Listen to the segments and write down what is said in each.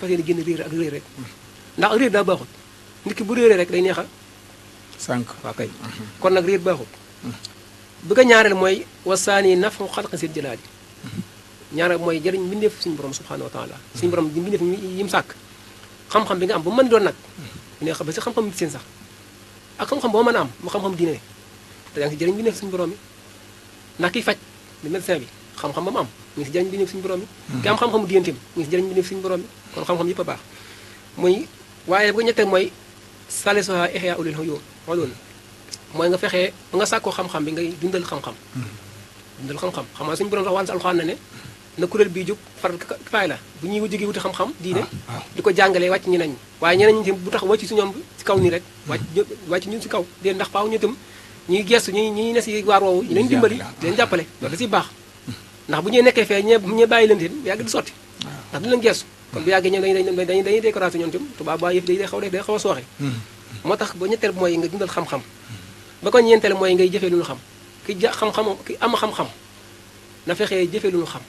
fas yéene génn réer ak réer rek ndax réer daa baaxut nit ki bu réeree rek day neex a sànq waaw kay kon nag réer baaxut bi ko ñaareel mooy wasaani nafu xalqa sil jalaali ñaareel mooy jëriñ mbindeef suñu borom subhanahu wa taala suñu borom mbindeef yi mu sàkk xam-xam bi nga am bu mën doon nag ne ba si xam-xam seen sax ak xam-xam boo mën a am mu xam-xam diine te yaa ngi si jëriñ mbindeef suñu borom yi ndax kiy faj di médecin bi xam-xam ba mu am mu ngi si jëriñ mbindeef suñu borom yi ki am xam-xamu diine tam mu ngi si jëriñ mbindeef suñu borom yi kon xam-xam yëpp a baax muy waaye bu ko ñetteel mooy salisuha ihya ulil ulum mooy nga fexee ba nga sàkkoo xam-xam bi ngay dundal xam-xam dundal xam-xam xam nga suñu borom sax waan si alxuraan na ne na kuréel bii jóg faral faay la bu ñuy jógee wuti xam-xam diine di ko jàngalee wàcc ñeneen ñi waaye ñeneen ñi tam bu tax wàcc si ñoom si kaw nii rek wàcc ñun si kaw dée ndax faaw ñu tam ñuy gestu ñuy ne si waar woowu ñu leen dimbali di leen jàppale loolu da siy baax ndax bu ñuy nekkee fee ñee bàyyi leen teen yàgg di sotti ndax du leen gestu kon bu yàggee ñoom dañuy décoration ñoom tam tubaab ba yëf day xaw a sooxe moo tax ba ñetteel mooy nga dundal xam-xam ba ko ñeenteel mooy ngay jëfee lu ñu xam ki xam-xam ki am xam-xam na fexee jëfee lu ñu xam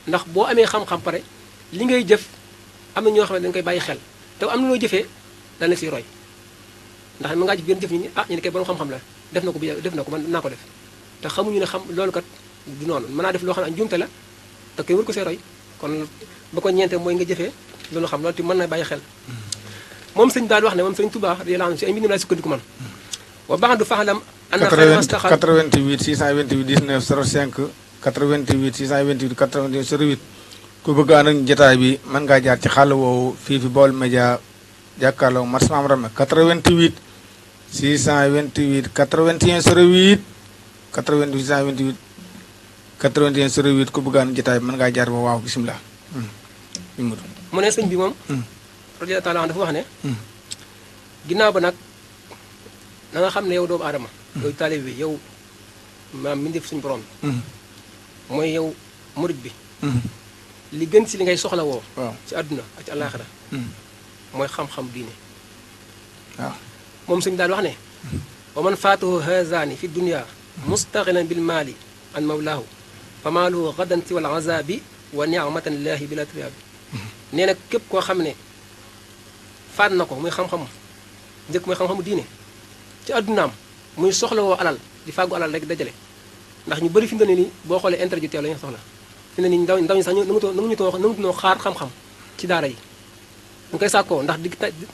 ndax boo amee xam-xam pare li ngay jëf am na ñoo xam ne dañu koy bàyyi xel te am na loo jëfee dana siy roy ndax mën ngaa jëf benn jëf ñu ni ñu ne kay borom xam-xam la def na ko bu def na ko man naa ko def te xamuñu ne xam loolu kat du noonu mën naa def loo xam ne njuumte la te koy wër ko see roy kon ba ko ñeente mooy nga jëfee lu ñu xam loolu te mën na bàyyi xel moom sëñ daal wax ne moom sëñ Tuubaa radiyallaahu anhu si ay mbindam laay sukkandiku man wa ba'du fa'lam anna xayra mastaxal 88 628 19 05 88 628 81 08 ku bëgg ànd ak jotaay bi mën ngaa jaar ci xàll woowu fii fi Baol Média jàkkaarloo marché Mame Rame 88 628 81 08 88 628 81 08 ku bëgg ànd ak jotaay bi mën ngaa jaar ba waaw bisimilah. mu ne sëñ bi moom radiyallaahu taala dafa wax ne ginnaaw ba nag na nga xam ne yow doomu aadama yow taalib bi yow maam mi def suñu borom mooy yow murid bi li gën si li ngay soxla woo ci àdduna ak ci àllaaxira mooy xam-xam diine waaw moom suñu daal wax ne wa man faatahu hazaani fi dunya mustaxilan bil maali an mawlaahu fa maaluhu gadan si wal azabi wa niamatan lillaahi bila triyaabi nee na képp koo xam ne faat na ko muy xam-xam njëkk mooy xam-xamu diine ci àddunaam muy soxla woo alal di fàggu alal rek dajale ndax ñu bëri fi mu ne nii boo xoolee interjectuel la ñu soxla fi ne nii ndaw ñi sax nanguñu xaar xam-xam ci daara yi ñu koy sàkkoo ndax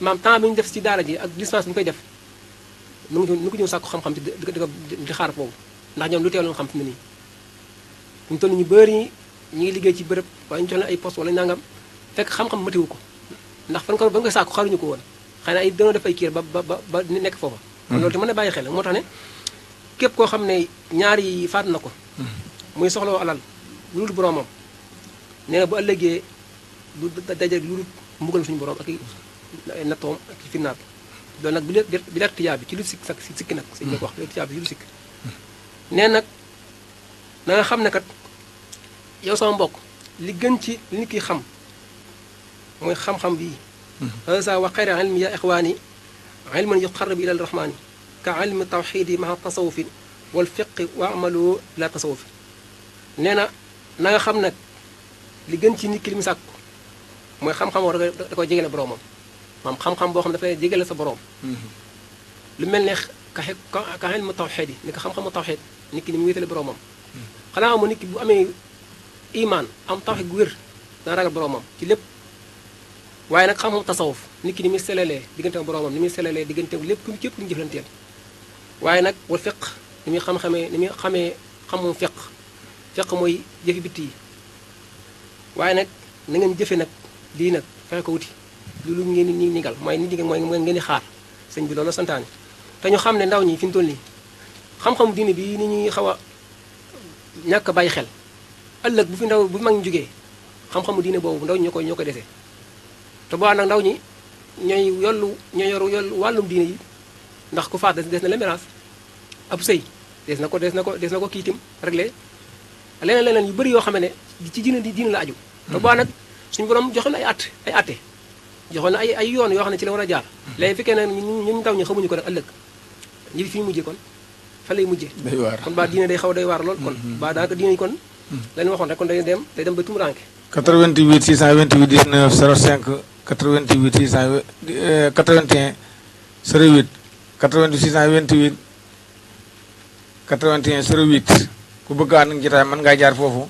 maam temps bi ñu def ci daara ji ak distance bi ñu koy def nu ko ñëw sàkko xam-xam di xaar boobu ndax ñoom lu teeloon xam fi mu ne nii ñu toll ñu bëri ñi ngi liggéey ci bërëb waaye ñu jox leen ay poste wala nangam fekk xam-xam matiwu ko ndax ba nga koy sàkko xaruñu ko woon xëy na ay dañoo def ay kiir ba nekk foofa kon loolu te mën a bàyyi xel moo tax ne képp koo xam ne ñaar yi faat na ko muy soxlawoo alal lu dul boromam nee na bu ëllëgee du daje lu dul mbugal suñu borom ak ay nattoom ak i finnaat loolu nag bi leer tijaab bi ci lu sikki nag sëñ bi ko wax leer tijaab bi ci lu sikk nee nag na nga xam ne kat yow sama mbokk li gën ci li nit ki xam mooy xam-xam bii hasa wa xayra ilmi ya ixwaani ilman yuqarribu ila rahmaani ka ilmi tawxidi maa tasawufi wal fiqi wa amalu la tasawufi nee na na nga xam nag li gën ci nit ki li mu sàkk mooy xam-xam war da koy jegele boroomam maam xam-xam boo xam ne dafay jegele sa boroom lu mel ne ka ilmi tawxid yi ni ko xam-xamu tawxid nit ki ni mu wéetale boroomam xanaa amu nit ki bu amee imaan am tawxid gu wér dana ragal boroomam ci lépp waaye nag xam-xam tasawuf nit ki ni muy selalee diggante ak boroomam ni muy selalee diggante lépp képp lu ñu jëflanteel waaye nag wal fiq ni muy xamee xamum fiq mooy jëfi bitti yi waaye nag na ngeen jëfe nag lii nag fexe ko wuti lu ngeen ni nigal mooy nit ñi mooy ngeen di xaar sëñ bi loolu santaane te ñu xam ne ndaw ñi fi mu toll nii xam-xamu diine bi ni ñuy xaw a ñàkk a bàyyi xel ëllëg bu fi ndaw bu mag ñu jógee xam-xamu diine boobu ndaw ñi ñoo koy desee te boo nag ndaw ñi ñooy yor wàllum diine yi ndax ku faat des na la miraas ab sëy des na ko kiitim réglé leneen yu bëri yoo xam ne ci diine la aju te boo nag suñu borom joxe na ay atte joxe na ay yoon yoo xam ne ci la war a jaar léegi fekkee ne ñun ndaw ñi xamuñu ko nag ëllëg ñi fi ñu mujjee kon fa lay mujjee kon baa diine day xaw day waar lool kon baa daanaka diine yi kon lañu waxoon rek kon day dem ba tumuranke 88 628 19 05 88 681 08 88 628 81 08 ku bëgg ànd ak jotaay mën ngaa jaar foofu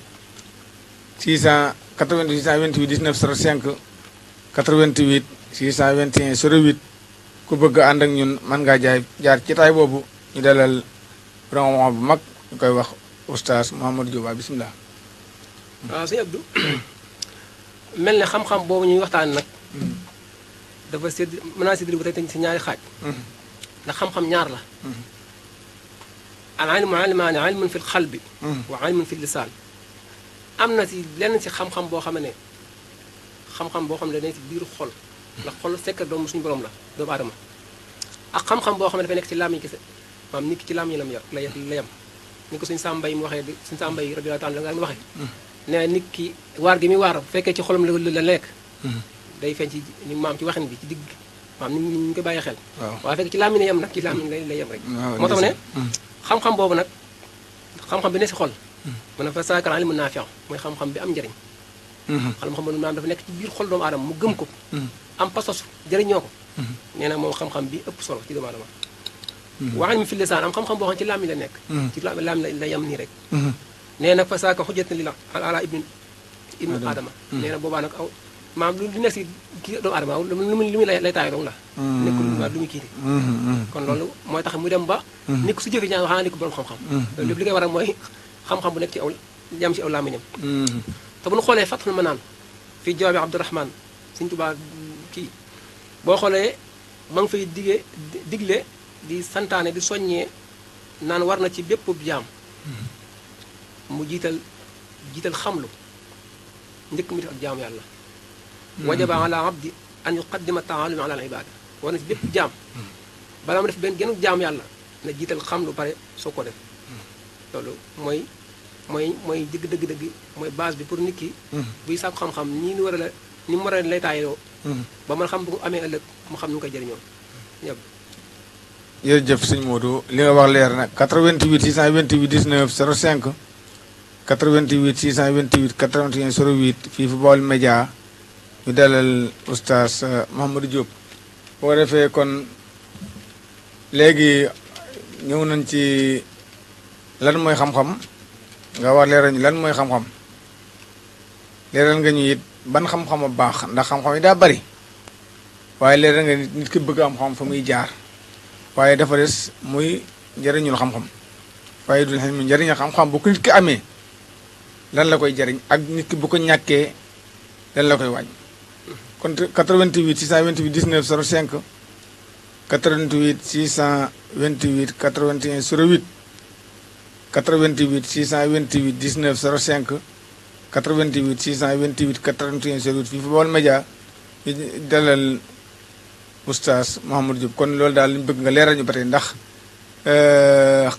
688 628 19 05 88 621 08 ku bëgg ànd ak ñun mën ngaa jaar jotaay boobu ñu dalal borom bu mag ñu koy wax oustaz Mouhamadou Diop bisimilah. waaw sëñ Abdou mel ne xam-xam boobu ñuy waxtaan nag dafa sédd mën naa séddale bu tey si ñaari xaaj ndax xam-xam ñaar la al ilmu ilmaani ilmun fi l xalbi wa ilmun fi lisaan am na si lenn si xam-xam boo xam ne xam-xam boo xam ne dañ si biiru xol ndax xol sekk doomu suñu borom la doomu aadama ak xam-xam boo xam ne dafay nekk ci làmmiñ kese maanaam nit ki ci làmmiñ la yem ni ko suñu sàmbay mu waxee suñu sàmbay radiyallaahu taala nga waxee nee na nit ki waar gi muy waar bu fekkee ci xolam la lekk day feeñ ci ni maam ci waxin bi ci digg maam ni ñu koy bàyyi xel waaye fekk ci làmmiñ la yem nag ci làmmiñ lay yem rek moo tax ne xam-xam boobu nag xam-xam bi ne si xol mu ne fa saakara ilmu naafi mooy xam-xam bi am njëriñ xam-xam boobu maanaam dafa nekk ci biir xol doomu aadama mu gëm ko am pasos jëriñoo ko nee na moom xam-xam bi ëpp solo ci doomu aadama waxañ mi fi lisaan am xam-xam boo xam ci làmmiñ la nekk ci làmmiñ la yem nii rek nee na fa saaka xujjat na li la ala ibnu aadama nee na boobaa nag aw maanaam lu nekk si kii doomu aadama lu muy lay taay dong la nekkul lu muy kiiti kon loolu mooy tax mu dem ba nit ko su jëfee ñaan waxaa nit ko borom xam-xam loolu lépp li koy waral mooy xam-xam bu nekk ci aw yam ci aw làmmiñam te bu ñu xoolee Fathul Manaan fii jawaabi Abdurahmaan Sëñ Tuubaa kii boo xoolee ma ngi fay digle di santaane di soññee naan war na ci bépp jaam mu jiital xamlu njëkk mi def ak jaamu yàlla wajaba ala abdi an yuqaddima taalumi ala al ibada war na ci bépp jaam balaa ma def benn genn jaamu yàlla na jiital xamlu pare soo ko def loolu mooy dëgg mooy base bi pour nit ki buy sàkku xam-xam ni mu war a lay taayoo ba man xam bu amee ëllëg mu xam nu koy jëriñoo ñëpp jërëjëf sëñ Modou li nga wax leer na 88 628 19 05 88 628 81 08 fii fu Baol Média ñu dalal oustaz Mouhamadou Diop boo ko defee kon léegi ñëw nañ ci lan mooy xam-xam nga wax leeral ñu lan mooy xam-xam leeral nga ñu it ban xam-xam a baax ndax xam-xam yi daa bari waaye leeral nga nit ki bëgg am xam fa muy jaar waaye dafa des muy njëriñul xam-xam waaye du xam njëriñul xam-xam bu ko nit ki amee lan la koy jëriñ ak nit ki bu ko ñàkkee lan la koy wàññi kon 88 628 19 05 88 628 81 08 88 628 19 05 88 628 81 08 fii fu Baol Média ñu dalal oustaz Mouhamadou Diop kon loolu daal li ñu bëgg nga leeral ñu ba tey ndax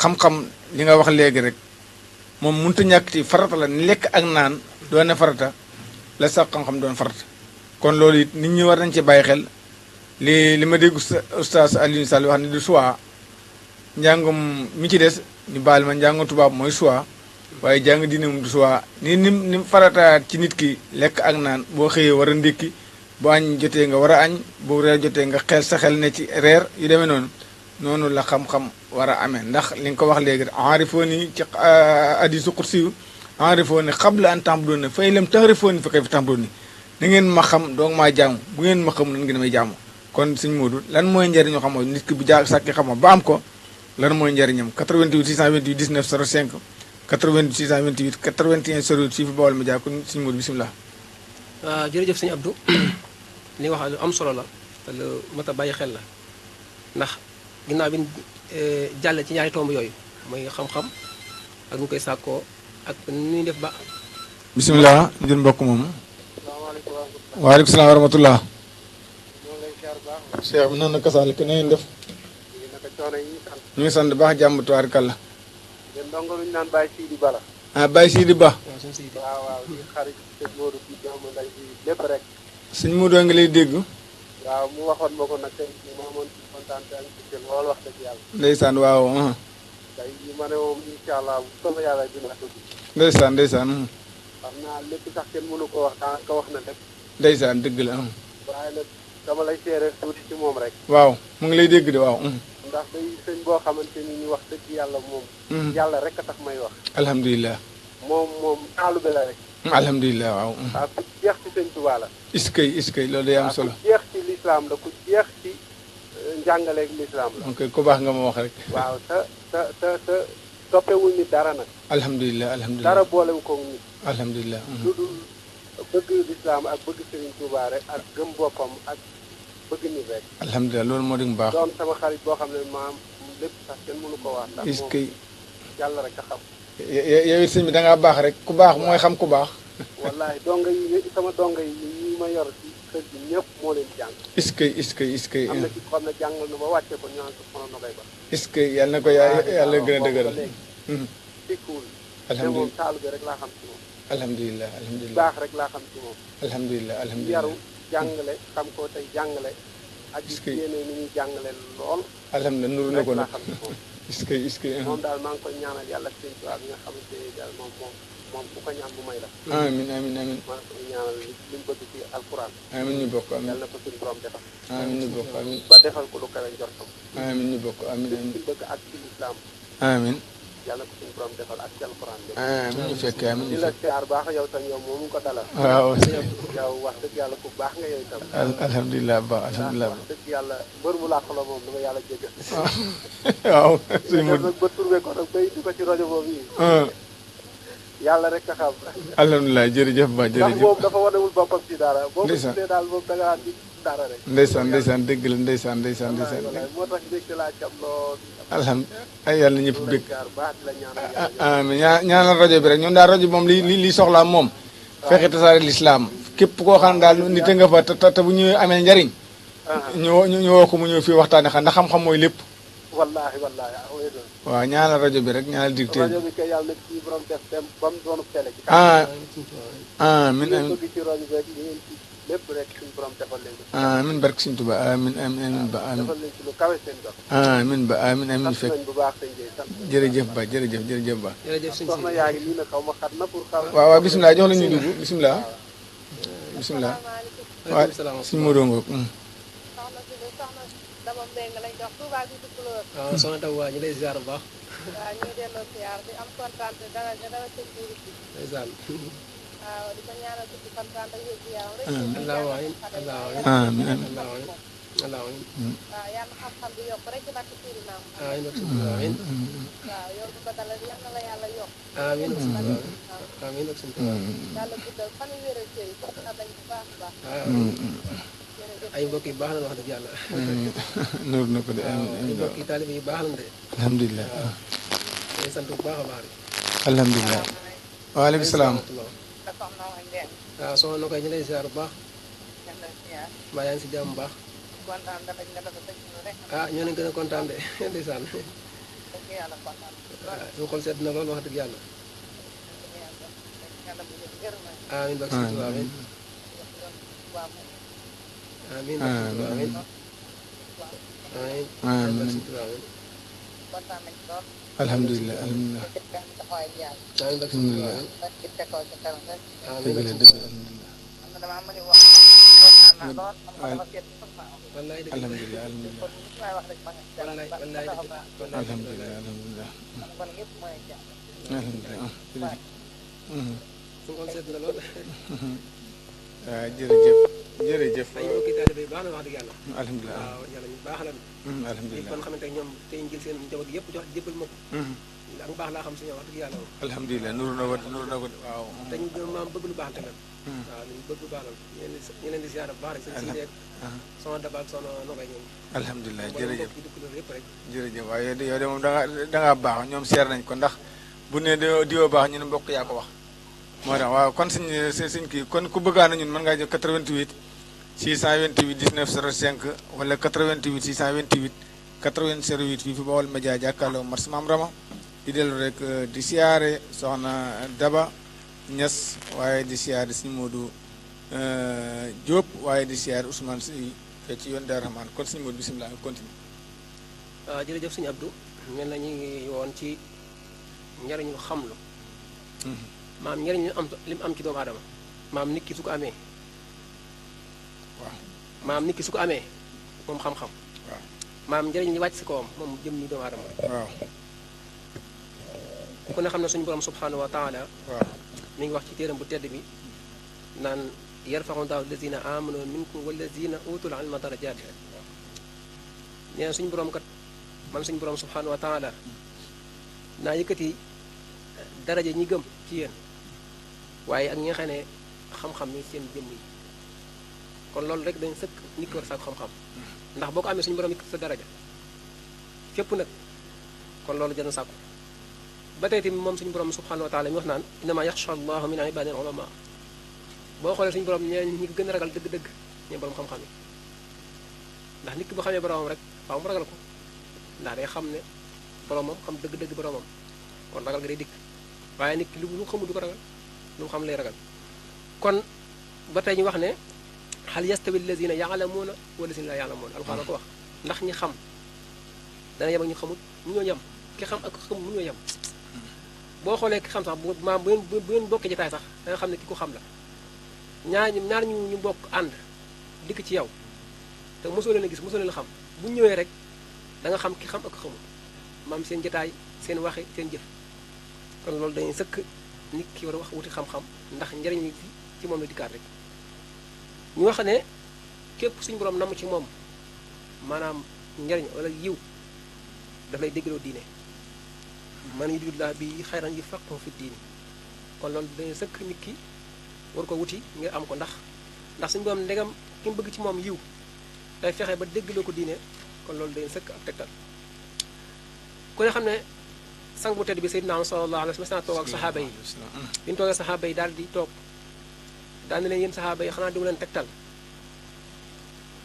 xam-xam li nga wax léegi rek moom mënut a ñàkk ci farata la ni lekk ak naan doon na farata la sax xam-xam doon farata kon loolu it nit ñi war nañ ci bàyyi xel li ma dégg oustaz Alioune Sall wax ne du choix njàngum mi ci des ñu baal ma njàngum tubaab mooy choix waaye jàng diine moom du choix ni farata ci nit ki lekk ak naan boo xëyee war a ndékki bu añ jotee nga war a añ bu reer jotee nga xel sa xel ne ci reer yu demee noonu la xam-xam war a amee ndax li nga ko wax léegi aarifooni ci hadiisu qudsi yu aarifooni qabla an ta'buduuni fa in lam ta'rifuuni fa kayfa ta'buduuni na ngeen ma xam doog maa jaamu bu ngeen ma xam nan ngeen may jaamu kon sëñ Modou lan mooy njëriñu xam nit ki bu sàkki xam ba am ko lan mooy njëriñam 88 628 19 05 88 628 81 08 fii fi Baol Média kon sëñ Modou bisimilah. waaw jërëjëf sëñ Abdou li nga wax lu am solo la te lu mat a bàyyi xel la ndax ginnaaw bi jàll ci ñaari tomb yooyu mooy xam-xam ak ñu koy sàkkoo ak nu ñuy def ba. bisimilah ñu jël mbokk moomu. waaleykum salaam wa rahmatullah. Cheikh bi nan na kasaal ki na ngeen def. ñu ngi sant baax jàmm tuwaar kàlla. yéen ndongo lu ñu naan Baye Sidi Bala. ah Baye Sidi Ba. waaw waaw di xarit sëñ Modou bi doomu nday bi lépp rek. sëñ Modou ngi lay dégg. waaw mu waxoon ma ko nag tey ma amoon ci kontaan te ak ci loolu wax dëgg yàlla. ndeysaan waaw. tey ma ne moom incha allah bu soobee yàlla dina ko gis. ndeysaan. xam naa lépp sax kenn mënu ko wax daanaka wax na lépp. ndeysaan dëgg la. waaye nag dama lay seere tuuti ci moom rek. waaw mu ngi lay dégg de waaw. ndax day sëñ boo xamante ni ñu wax dëgg yàlla moom. yàlla rek a tax may wax. alhamdulilah. moom taalube la rek. alhamdulilah waaw. waaw ku jeex ci sëñ Tuubaa la. iskay loolu day am solo. ku jeex ci lislaam la ku jeex ci njàngaleeg lislaam la. ok ku baax nga ma wax rek. waaw te toppewul nit dara nag. alhamdulilah alhamdulilah dara boolewu ko nit. alhamdulilah. lu dul bëgg lislaam ak bëgg sëriñ Tuubaa rek ak gëm boppam ak bëgg nit rek. alhamdulilah loolu moo di mu baax. doon sama xarit boo xam ne maam lépp sax kenn mënu ko wax. ndax moom iskay yàlla rek a xam. yow it sëñ bi da ngaa baax rek ku baax mooy xam ku baax. wallahi donga yi sama donga yi ma yor ci kër gi ñëpp moo leen jàng. iskay am na ci ko xam ne jàngal na ba wàcce ko ñu naan ko sono na koy ba. iskay yàlla na ko yàlla gën a dëgëral. tikkuwul. alhamdulilah te moom taalu bi rek laa xam ci moom. alhamdulilah alhamdulilah baax rek laa xam ci moom. alhamdulilah alhamdulilah yaru jàngale xam ko tey jàngale. ak yéene ni ñuy jàngale lool. alhamdulilah nuru na ko rek nag laa xam ci moom. iskay moom daal maa ngi koy ñaanal yàlla sëñ Tuubaa bi nga xamante ne daal moom ku ko ñaan bu may la. amin amin amin maa ngi koy ñaanal li mu bëgg ci alquran. amin ñu bokk amin yàlla na ko suñu borom defal. amin ñu bokk amin ba defal ko lu kawe njortam. amin ñu bokk amin li amin ci bëgg ak ci lislaam amin yàlla na ko suñu borom defal ak ci alquran bi. amin ñu fekkee amin di ñu la fekkee siyaar baax yow tam yow moomu ko dalal. waaw yow wax dëgg yàlla ku baax nga yow itam. alhamdulilah baax alhamdulilah wax dëgg yàlla mbër mu làq la moom dama yàlla jéggal. waaw suñu nga mën nag ba turbe ko nag bay di ko ci rajo boobu yi. yàlla rek a xam. alhamdulilah jërëjëf ba ndax jërëjëf moom dafa wanewul boppam ci dara. boo ko Ndeysaan. gisee daal moom da ngaa di dara rek. ndeysaan dëgg la ndeysaan wallaay wallaay moo tax dégg laa cam lool. alhamdulilah ay yàlla ñëpp di bëgg la siyaar baax di la ñaanal yàlla. amiin ñaanal rajo bi rek ñun daal rajo moom li soxlaam moom fexe tasaare lislaam képp koo xam ne daal nit a nga fa te bu ñëwee amee njariñ ñu woo ko mu ñëw fii waxtaane xam ndax xam-xam mooy lépp wallaahi wallaahi waaw ñaanal rajo bi rek ñaanal directeur rajo bi kay yàlla na ci borom def dem ba mu doonu télé ci amiin ngeen amiin bëgg ci rajo bi li ngeen ci lépp rek suñu borom defal leen ko. amiin barke Sëñ Tuubaa amiin amiin ba amiin defal leen ci lu kawe seen dox. amiin ba amiin amiin sant fekk nañ bu baax sëñ Gueye sant nañ. jërëjëf ba jërëjëf ba jërëjëf sëñ soxna yaa ngi nii nag xaw ma xat na pour xaw. waaw waaw bisimilah jox la ñuy dugg bisimilah bisimilah waaw salaam. suñu Modou Ngoog soxna si de soxna dama mbéng lañ jox Touba bi di couleur. waaw soxna Taw waa ñu lay ziar bu baax. waaw ñu ngi delloo siyaar di am kontaan te dara sëñ bi ndeysaan. waaw di ko ñaanal ci kontaan ak wér gu yaram rek. allahumma amiin allahumma amiin amiin allahumma amiin. waaw yàlla xam-xam bi yokk rek ci barke Sëriñ Naam. amiin amiin. waaw yow bu ko dalal yal na la yàlla yokk. amiin amiin ak suñu tubaab. yàlla guddal fan yu wér ak cër yi kontaan nañ bu baax a baax. jërëjëf. ay mbokk yu baax la wax dëgg yàlla. nuur na ko de ay amiin mbokk yi taalibe yu baax lañ de. alhamdulilah day sant bu baax a baax de. alhamdulilah waaleykum salaam da soxna wa ngeen. waaw soxna na koy ñu lay ziar bu baax. yal na siyaar. mbaa yaa ngi si jàmm bu baax. kontaan danañ nga dafa dëgg ñu rek. ah ñoo leen gën a kontaan de ndeysaan. dëgg yàlla kontaan. suñu xol sedd na lool wax dëgg yàlla. yàlla bu gërëm nañ. amiin barke Sëñ Tuubaa amiin. amiin barke Sëñ Tuubaa amiin. amiin barke Sëñ Tuubaa amiin. kontaan nañ lool. alhamdulilah alhamdulilah taxawaay bi yàlla. amiin barke Sëñ Tuubaa amiin. ndax ci tekkoo ci kanam rek. amiin dëgg la barke dëgg Sëñ la Tuubaa. man damaa mën a wax kontaan naa lool. man dafa seet sax naa wax. wallaay dëgg la. alhamdulilah alhamdulilah kon li may wax rek ma nga. wallaay wallaay dëgg la. wallaay alhamdulilah alhamdulilah kon yëpp mooy jàmm. alhamdulilah suñu xol sedd na lool. waaw jërëjëf jërëjëf ay mbokki taalibe yu baax la wax dëgg yàlla. alhamdulilah waaw yàlla ñu baax la. alhamdulilah kon xamante ne ñoom tey ñu jël seen njaboot yëpp jox jébbal ma ko. ak baax laa xam si ñoom wax dëgg yàlla moom. alhamdulilah nuru na ko waaw te ñu gën maam bëgg lu baax tamit. waaw ñu bëgg lu baax la ñu leen di ziar bu baax rek. seen si soxna Daba ak soxna Nogay ñoom. alhamdulilah jërëjëf mbokk yi dëkk loolu yëpp rek. jërëjëf waaye yow de moom da ngaa baax ñoom seer nañ ko ndax bu ne diwoo baax ñu ne mbokk yaa ko wax moo tax waaw kon suñ kii kon ku bëggaan na ñun mën ngaa jël 88 628 19 05 wala 88 628 80 08 fii fi Baol Média jàkkaarloo Mars Maam Rama di dellu rek di siyaare soxna Daba Ñas waaye di siyaare suñu Modou Diop waaye di siyaare Ousmane Sy fee ci yoon Daaru Rahman kon suñu Modou bisimilah nga continue waaw jërëjëf suñu Abdou mel na ñu ngi woon ci njariñu xamlu maam njariñ li mu am ci doomu aadama maam nit ki su ko amee waaw maam nit ki su ko amee moom xam-xam waaw maam njëriñ li wàcc si kawam moom jëm ni doomu aadama waaw ku ne xam ne suñu borom subhanahu wa taala waaw mi ngi wax ci téeram bu tedd bi naan yarfa'u llaahu allazina amanu minkum wallazina utul ilma darajaat nee na suñu borom kat man suñu borom subhanahu wa taala naa yëkkati daraja ñi gëm ci yéen waaye ak ñi nga xam ne xam-xam ni seen jëmm yi kon loolu rek dañ sëkk nit ki war a sàkku xam-xam ndax boo ko amee suñu borom yëkkati sa daraja fépp nag kon loolu jëna sàkku ba tey tamit moom suñu borom subhanahu wa taala mi wax naan innama yaxsha allahu min ibadihi ulama boo xoolee suñu borom ñi ko gën a ragal dëgg-dëgg ñooy borom xam-xam yi ndax nit ki boo xamee boromam rek waaw mu ragal ko ndax day xam ne boromam xam dëgg-dëgg boromam kon ragal nga day dikk waaye nit ki lu xamul du ko ragal lu mu xam lay ragal kon ba tey ñu wax ne hal yastawi allazina yaalamuuna wallazina laa yaalamuuna alxuraan ko wax ndax ñi xam dana yem ak ñu xamul mu ñoo yem ki xam ak xam mu ñoo yem boo xoolee ki xam sax bu maam bu ngeen bokkee jotaay sax da nga xam ne ki ko xam la ñaar ñu bokk ànd dikk ci yow te mosoo leen a gis mosoo leen a xam bu ñëwee rek da nga xam ki xam ak xamul maam seen jotaay seen waxe seen jëf kon loolu dañuy sëkk nit ki war a wax wuti xam-xam ndax njëriñ li ci moom la dikkaat rek ñu wax ne képp suñu borom namm ci moom maanaam njëriñ wala yiw daf lay déggloo diine man yuridillahu bi xayran yufaqihu fi diini kon loolu dañuy sëkk nit ki war ko wuti ngir am ko ndax suñu borom ndegam ki mu bëgg ci moom yiw day fexe ba déggloo ko diine kon loolu dañuy sëkk ab tegtal ku ne xam ne sang bu tedd bi Seydina sallallahu alayhi wa sallam toog ak saxaaba yi bi ñu toogee saxaaba yi daal di toog daal ne leen yéen saxaaba yi xanaa di mu leen tegtal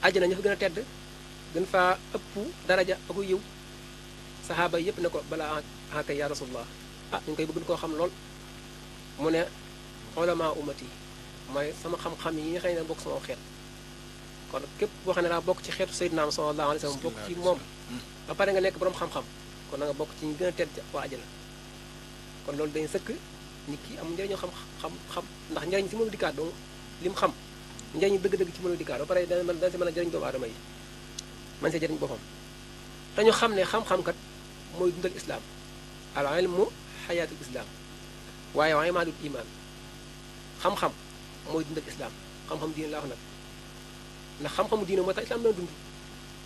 àjjana ñu fa gën a tedd gën faa ëpp daraja ak yiw saxaaba yi yépp ne ko balaa akay ya rasulullah ñu ngi koy bëgg koo xam lool mu ne ulama ummati mooy sama xam-xam yi nga xam ne bokk sama xeet kon képp boo xam ne daa bokk ci xeetu Seydina sallallahu alayhi wa sallam bokk ci moom ba pare nga nekk borom xam-xam kon na nga bokk ci ñu gën a tedd waa àjjana kon loolu dañuy sëkk nit ki am njëriñoo xam ndax njëriñ si mënu dikkaat donc li mu xam njëriñ dëgg-dëgg ci mënu dikkaat ba pare dana si mën a jëriñ doomu aadama yi man see jëriñ boppam te ñu xam ne xam-xam kat mooy dundal islaam al ilmu xayaatul islaam waaye wa imaadul iman xam-xam mooy dundal islaam xam-xam diine laa wax nag ndax xam-xamu diine moo tax islaam doon dund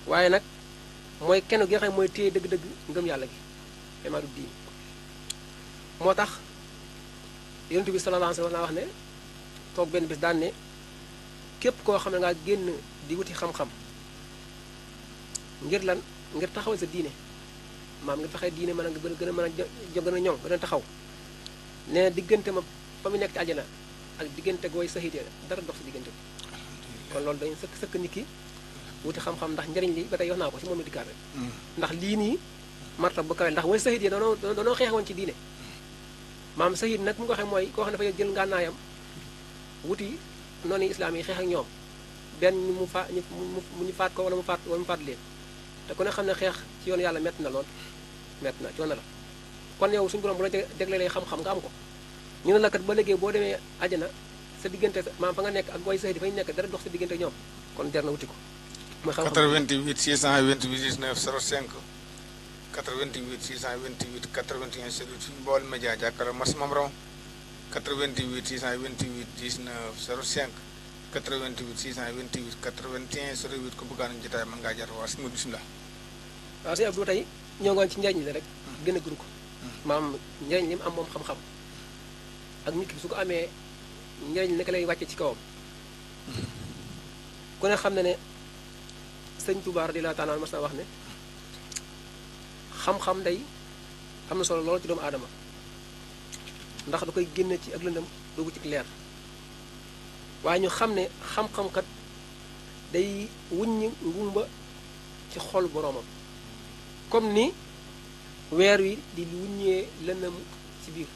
waaye nag mooy kenn gi nga xam ne mooy téye dëgg-dëgg ngëm yàlla gi imaadul diin moo tax yonent bi sallallahu alayhi wa sallam wax ne toog benn bis daan ne képp koo xam ne ngaa génn di wuti xam-xam ngir lan ngir taxawal sa diine maam ngir fexe diine mën a gën a mën a gën a ñoŋ gën a taxaw nee diggante ma fa mu nekk ci àjjana ak diggante gooy saxiite dara dox si diggante bi kon loolu dañu sëkk nit ki wuti xam-xam ndax njëriñ li ba tey wax naa ko si moom la dikkaat rek ndax lii nii martab bu kawe ndax way saxiit yi danoo xeex woon ci diine maam saxiit nag mu ko waxee mooy koo xam ne dafa jël ngànnaayam wuti noonu islaam yi xeex ak ñoom benn mu faat ko wala mu faat leen te ku ne xam ne xeex ci yoon yàlla metti na lool metti na coono la kon yow suñu borom bu la jeglelee xam-xam nga am ko ñu ne la kat ba léegi boo demee àjjana sa diggante maam fa nga nekk ak way saxiit fa ñu nekk dara dox sa diggante ñoom kon jar na wuti ko mooy xam-xam 88 628 19 05 88 628 81 08 fi Baol Média jàkkaarloo Mars Mam Raw 88 628 19 05 88 628 81 08 ko bëggaan nañu jotaay mën ngaa jaar waa si bismillah waaw sëñ Abdou tey ñoo ngoon ci njariñ li rek gën a gën ko maam njariñ li mu am moom xam-xam ak nit ki su ko amee njariñ naka lay wàcce ci kawam ku ne xam ne ne sëñ Tuubaa radiyallaahu taala mas na wax ne xam-xam day am na solo lool ci doomu aadama ndax da koy génne ci ak lëndëm dugg ci leer waaye ñu xam ne xam-xam kat day wuññi ngumba ci xol boroomam comme ni weer wi di wuññee lëndëm ci biir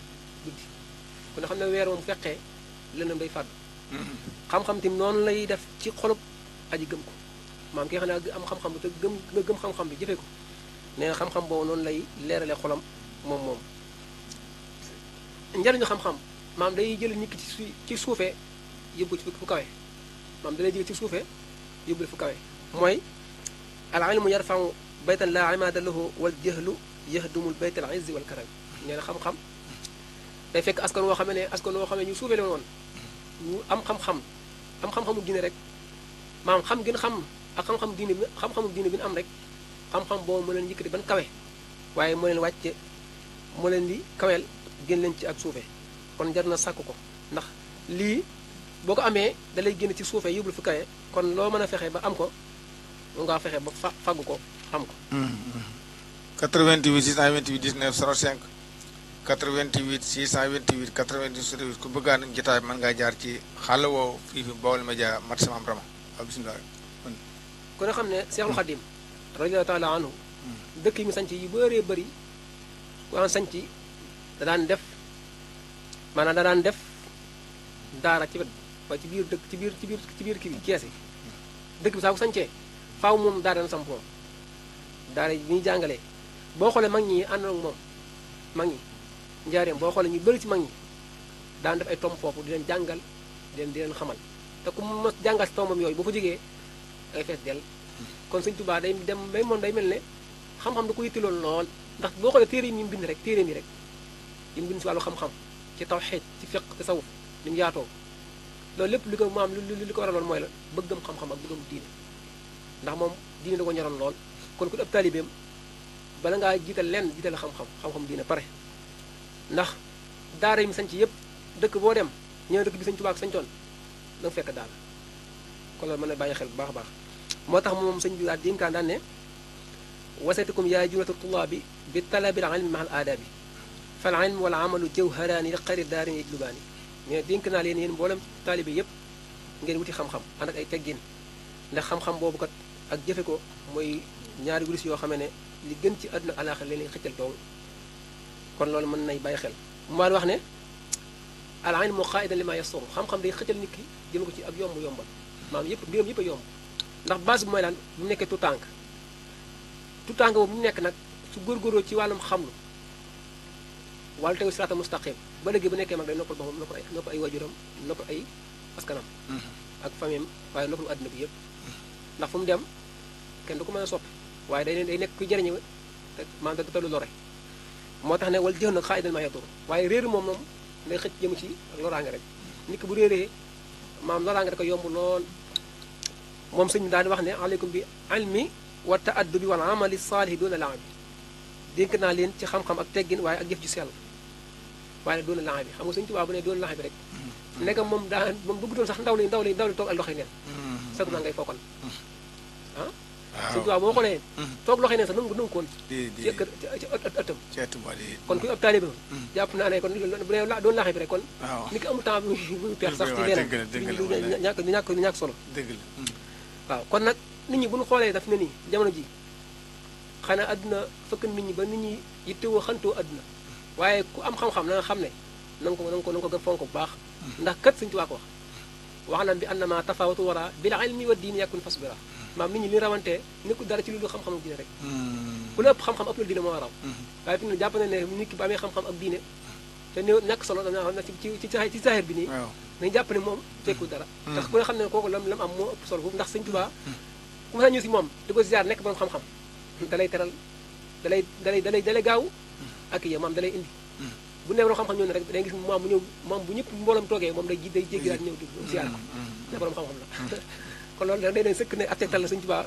guddi ku ne xam ne weer moom fekkee lëndëm day fàddu xam-xam tim noonu lay def ci xolub aji gëm ko maam ki nga xam ne am xam-xam bi te nga gëm xam-xam bi jëfee ko nee na xam-xam boobu noonu lay leerale xolam moom njariñu xam-xam maam day jël nit ki ci suufee yóbbu ci fu kawe maam da lay jël ci suufee yóbbu fu kawe mooy al ilmu yarfau baytan la imaada lahu wal jahlu yahdumul baytal izzi wal karam nee na xam-xam day fekk askan woo xam ne ñu suufee leen woon ñu am xam-xamu diine rek maanaam xam gën xam ak xam-xamu diine bi ñu am rek xam-xam boobu moo leen yëkkati ban kawe waaye moo leen wàcce moo leen di kaweel génn leen ci ak suufe kon jar na sàkk ko ndax lii boo ko amee da lay génn ci suufe yóbbul fi kawe kon loo mën a fexe ba am ko mu nga fexe ba fàggu ko am ko 88 628 19 05 88 628 98 ku bëgg a ànd ak jotaay mën ngaa jaar ci xàll woowu fii fi Baol Média mat sama am rama waaw bisimilah. ku ne xam ne Seexul Xadim radiyallahu taala anhu dëkk yi mu sanc yu bëree bëri ku am sanc da daan def daara ci wet waaye ci biir dëkk ci biir kii bi kees yi dëkk bi saa ko sancee faaw moom daara na samp moom daara yi ñuy jàngalee boo xoolee mag ñi ànd ak moom mag ñi njaareem boo xoolee ñu bëri ci mag ñi daan def ay tomb foofu di leen jàngal di leen xamal te ku ma jàngal si tombam yooyu boo fa jógee ay fees dell kon Sëñ Tuubaa day dem bay moom day mel ne xam-xam da ko yittiloon lool ndax boo xoolee téere yi mu bind rek téere yi rek yi mu bind si wàllu xam-xam ci tawhiid ci fiqh tasawuf ni mu yaatoo loolu lépp li ko maam li ko waraloon mooy la bëggam xam-xam ak bëggam diine ndax moom diine da ko ñoroon lool kon ku ab taalibeem bala ngaa jiital xam-xam diine pare ndax daara yi mu sanc yëpp dëkk boo dem ñëw dëkk bi Sëñ Tuubaa ak sañcoon da nga fekk daara kon loolu mën na bàyyi xel bu baax a baax moo tax moom sëñ bi daal dénkaan daan ne wasatikum yaa jumlata tullaabi bi talabil ilmi mahal aadaabi fal ilm wal amalu jawharaani li xayri daarin yajlubaani mais dénk naa leen yéen mboolem taalibe yëpp ngeen wuti xam-xam ànd ak ay teggin ndax xam-xam boobu kat ak jëfe ko mooy ñaari wurus yoo xam ne li gën ci àdduna ak alaaxira leen xëccal doomu kon loolu mën nay bàyyi xel mu maan wax ne al ilmu qaa'idan limaa yasuru xam-xam day xëccal nit ki jëme ko ci ak yombal maam yëpp mbiram yëpp a yomb ndax base bi mooy lan bu nekkee tout tànk boobu mu nekk nag su góorgóorloo ci wàllum xamlu wàllu tegu siraatal mustaqim ba léegi bu nekkee mag day noppal boppam noppal ay wajuram noppal ay askanam ak famille waaye noppalu àdduna bi yëpp ndax fu mu dem kenn du ko mën a soppi waaye day nekk kuy jëriñu te maanaam da talu lore moo tax ne wal jëx nag xaa idal ma yadur waaye réer moom day xëcc jëm ci ak loraange rek nit ki bu réeree maam loraange da ko yomb lool moom sëñ bi daal di wax ne aleykum bi ilmi wa taaddubi wal amali saalihi doona laa bi dénk naa leen ci xam-xam ak teggin waaye ak jëf ju sell waaye doona laa bi xam nga sëñ Tuubaa bu ne doona laa bi rek nekk moom bëggutoon sax ndaw li toog ak loxo neen sagu naa ngay fookal ah sëñ Tuubaa boo xoolee toog loxo neen sax nangu koon ci ëttam kon kuy ab taalibe jàpp naa ne kon bu ne doon laaxe bi rek kon nit ki amul temps bu peex sax ci leneen ñàkk solo waaw kon nag nit ñi bu ñu xoolee daf ne nii jamono ji xanaa àdduna fëkk nit ñi ba nit ñi yittewoo xantoo àdduna waaye ku am xam-xam na nga xam ne na nga ko gën fonk bu baax ndax kat Sëñ Tuubaa ko wax lam bi annama tafawatu wara bil ilmi wa diini yakun fasbira maam nit ñi li rawantee nekkul dara ci lu dul xam-xam ak diine rek ku la ëpp xam-xam ëpp la diine moo raw waaye fi mu ne jàpp na ne nit ki bu amee xam-xam ak diine te néew ñàkk solo dana xam ne ci saaxir bi nii nañu jàpp ne moom fekkul dara ndax ku ne xam ne kooku lam am moo ëpp solo foofu ndax Sëñ Tuubaa ku ma sa ñëw si moom di ko ziar nekk borom xam-xam dalay teral dalay gaaw ak yé maam dalay indi bu ne borom xam-xam ñëw ne rek day gis maam bu ñëw maam bu ñëpp mbooloom toogee moom day jéggi daal ñëw di ziar ko ne borom xam-xam la kon loolu day sëkk ne ak tegtal la Sëñ Tuubaa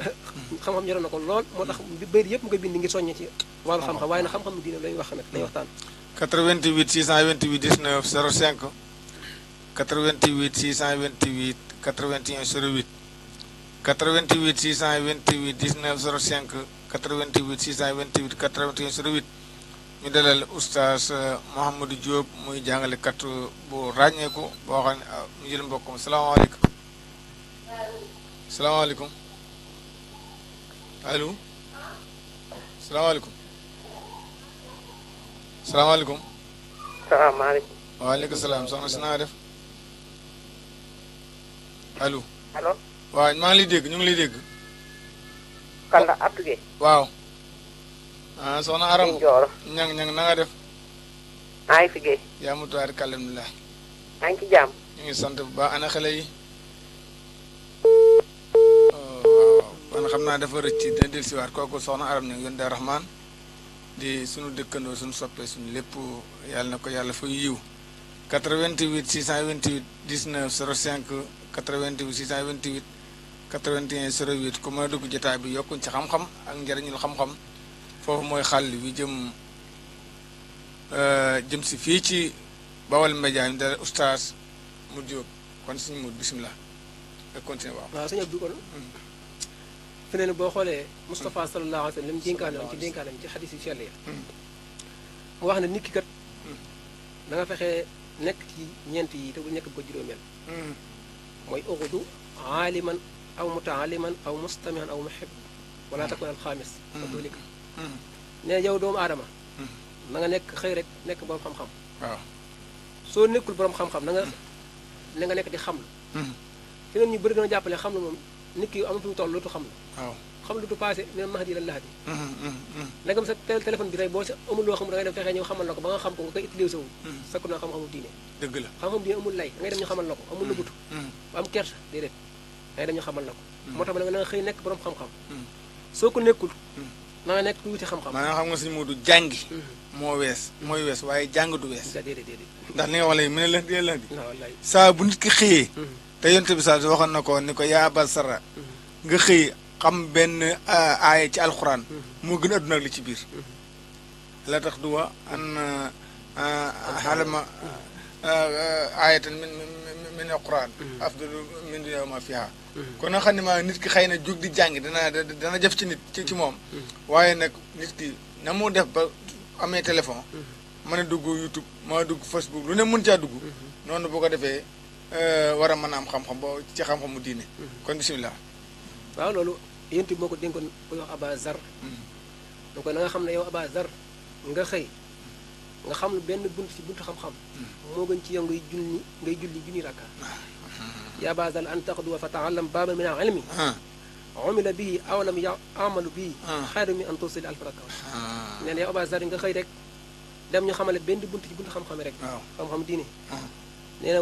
xam-xam ñoroon na ko lool moo tax bëri yëpp mu koy bind ngir soññe ci wàllu xam-xam waaye nag xam-xam diine lañuy wax nag lay waxtaan 88 628 19 05 88 628 81 08 88 628 19 05 88 628 81 08 ñu dalal oustaz Mouhamadou Diop muy jàngalekat bu ràññeeku boo xam ne mu jël mbokkum salaamaaleykum salaamaaleykum allo salaamaaleykum salaamaaleykum. salaamaaleykum. waaleykum salaam soxna si naa def allo. allo. waaw maa ngi lay dégg ñu ngi lay dégg. kan la Abdou Guèye. waaw. ah soxna Aram. ñang na nga def. maa ngi fi Guèye. yaa mu tuwaat alhamdulilah. maa ngi ci jàmm. ñu ngi sant bu baax ana xale yi. xam naa dafa rëcc dina dellusiwaat kooku soxna Aram ñu yoon Daaru Rahmaan di suñu dëkkandoo suñu soppee suñu lépp yàlla na ko yàlla fay yiw 88 628 19 05 88 628 81 08 ku mën a dugg jotaay bi yokkuñ ci xam-xam ak njëriñul xam-xam foofu mooy xàll bi jëm si fii ci Bawal Média mi dara oustaz mu Jóob kon suñu mut bisimilah nga continué waaw sëñ Abdou kon fi ne boo xoolee Moustapha sallallahu alayhi wa sallam li mu dénkaane woon ci dénkaanam ci xadis yu sell yi mu wax ne nit ki kat da nga fexee nekk ci ñeent yi te bu nekk bu ko juróomeel mooy uxudu aaliman aw mutaaliman aw mustamihan aw muhib wala takun al xaamis sa doolika ne yow doomu aadama na nga nekk xëy rek nekk borom xam-xam waaw soo nekkul borom xam-xam na nga nekk di xam la fi noonu ñu bëri dana jàppale xam la moom nit ki am fi mu toll lootu xam la waaw xam lu du passé ne mahdi la lahadi ndegam sa téléphone bi tey boo si amul loo xam da ngay dem fexee ñëw xamal la ko ba nga xam ko nga koy utilisé wu sakku naa xam-xamu diine dëgg la xam-xamu diine amul lay da ngay dem ñu xamal la ko amul la butu ba am kersa déedéet da ngay dem ñu xamal la ko moo tax ma na nga xëy nekk borom xam-xam soo ko nekkul na nga nekk ku wuti xam-xam maanaam xam nga suñu Moodu jàngi mooy wees waaye jàng du wees déedéet ndax li nga wax léegi mu ne lëndi waaw wallaay saa bu nit ki xëyee te yonte bi saa waxoon na ko ni ko yaa Aba Sarra nga xëy xam benn aaya ci alxuraan moo gën a adduna ak li ci biir la tax du wa an xalama aayatan min alquran afdalu min dunya ma fiha kon nga xam ne maa nit ki xëy na jóg di jàng dana jëf ci nit ci moom waaye nag nit ki na mu def ba amee téléphone mën a dugg YouTube mën a dugg Facebook lu ne mën caa dugg noonu boo ko defee war a mën a am xam-xam boo ci xam-xamu diine kon bisimilah. waaw loolu yéen moo ko dénkoon koy wax Aba Zar donc na nga xam ne yow Aba Zar nga xëy nga xam lu benn bunt ci buntu xam-xam moo gën ci yow ngay julli junni rakka ya Aba Zar an taqduwa fa taallam baaban min al-ilmi umila bihi aw lam ya'malu bihi xayru min an tusil alf rakka nee na yow Aba Zar nga xëy rek dem ñu xamale benn bunt ci buntu xam-xam rek xam-xam diine nee na